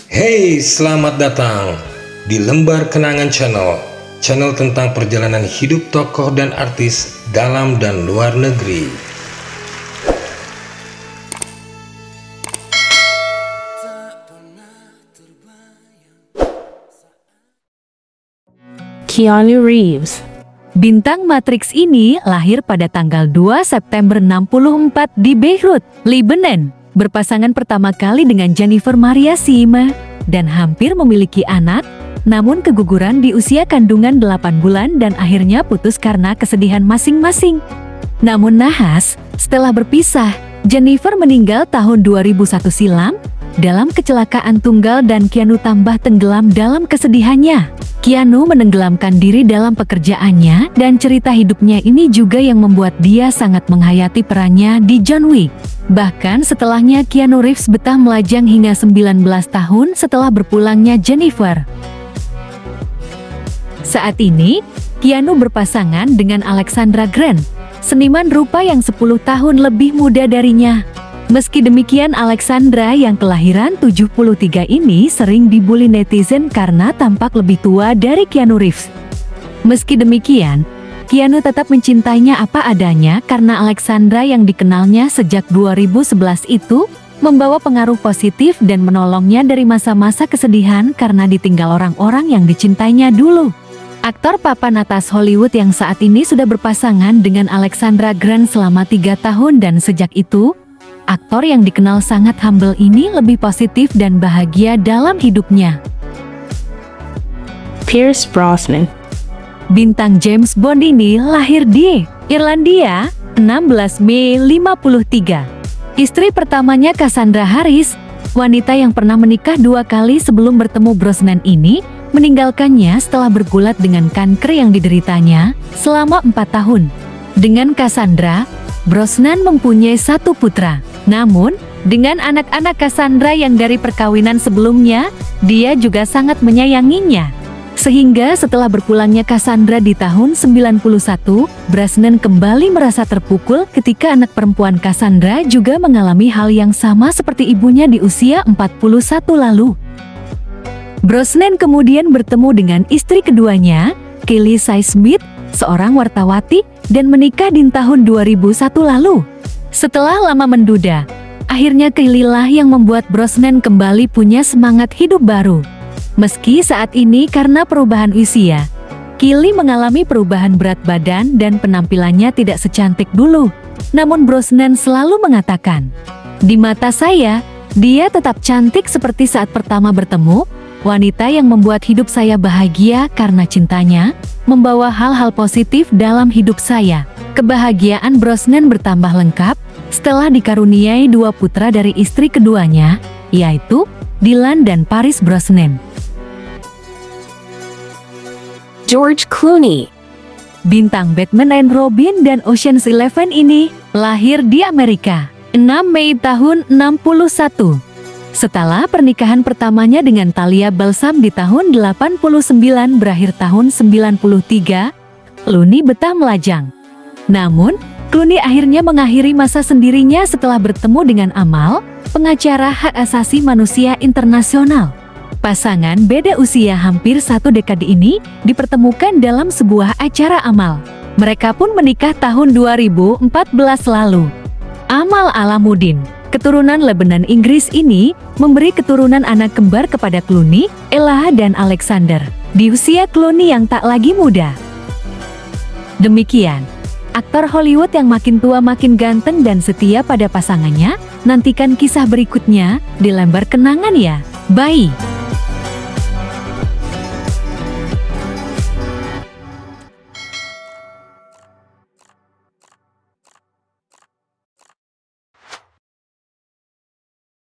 Hey, selamat datang di Lembar Kenangan Channel, channel tentang perjalanan hidup tokoh dan artis dalam dan luar negeri. Keanu Reeves. Bintang Matrix ini lahir pada tanggal 2 September 64 di Beirut, Lebanon. Berpasangan pertama kali dengan Jennifer Maria Sima dan hampir memiliki anak, namun keguguran di usia kandungan 8 bulan dan akhirnya putus karena kesedihan masing-masing. Namun nahas, setelah berpisah, Jennifer meninggal tahun 2001 silam dalam kecelakaan tunggal dan Keanu tambah tenggelam dalam kesedihannya. Keanu menenggelamkan diri dalam pekerjaannya dan cerita hidupnya ini juga yang membuat dia sangat menghayati perannya di John Wick. Bahkan setelahnya Keanu Reeves betah melajang hingga 19 tahun setelah berpulangnya Jennifer. Saat ini, Keanu berpasangan dengan Alexandra Grant, seniman rupa yang 10 tahun lebih muda darinya. Meski demikian, Alexandra yang kelahiran 73 ini sering dibully netizen karena tampak lebih tua dari Keanu Reeves. Meski demikian, Keanu tetap mencintainya apa adanya karena Alexandra yang dikenalnya sejak 2011 itu membawa pengaruh positif dan menolongnya dari masa-masa kesedihan karena ditinggal orang-orang yang dicintainya dulu. Aktor papan atas Hollywood yang saat ini sudah berpasangan dengan Alexandra Grant selama 3 tahun dan sejak itu, aktor yang dikenal sangat humble ini lebih positif dan bahagia dalam hidupnya. Pierce Brosnan. Bintang James Bond ini lahir di Irlandia, 16 Mei 53. Istri pertamanya Cassandra Harris, wanita yang pernah menikah 2 kali sebelum bertemu Brosnan ini, meninggalkannya setelah bergulat dengan kanker yang dideritanya selama 4 tahun. Dengan Cassandra, Brosnan mempunyai 1 putra. Namun, dengan anak-anak Cassandra yang dari perkawinan sebelumnya, dia juga sangat menyayanginya. Sehingga setelah berpulangnya Cassandra di tahun 91, Brosnan kembali merasa terpukul ketika anak perempuan Cassandra juga mengalami hal yang sama seperti ibunya di usia 41 lalu. Brosnan kemudian bertemu dengan istri keduanya, Kelly Smith, seorang wartawati, dan menikah di tahun 2001 lalu. Setelah lama menduda, akhirnya Kelly lah yang membuat Brosnan kembali punya semangat hidup baru. Meski saat ini karena perubahan usia, Kelly mengalami perubahan berat badan dan penampilannya tidak secantik dulu. Namun Brosnan selalu mengatakan, "Di mata saya, dia tetap cantik seperti saat pertama bertemu, wanita yang membuat hidup saya bahagia karena cintanya membawa hal-hal positif dalam hidup saya." Kebahagiaan Brosnan bertambah lengkap setelah dikaruniai 2 putra dari istri keduanya, yaitu Dylan dan Paris Brosnan. George Clooney. Bintang Batman and Robin dan Ocean's 11 ini lahir di Amerika, 6 Mei tahun 61. Setelah pernikahan pertamanya dengan Talia Balsam di tahun 89 berakhir tahun 93, Clooney betah melajang. Namun, Clooney akhirnya mengakhiri masa sendirinya setelah bertemu dengan Amal, pengacara hak asasi manusia internasional. Pasangan beda usia hampir 1 dekade ini dipertemukan dalam sebuah acara Amal. Mereka pun menikah tahun 2014 lalu. Amal Alamuddin, keturunan Lebanon Inggris ini, memberi keturunan anak kembar kepada Clooney, Ella dan Alexander, di usia Clooney yang tak lagi muda. Demikian, aktor Hollywood yang makin tua makin ganteng dan setia pada pasangannya. Nantikan kisah berikutnya di Lembar Kenangan ya. Bye.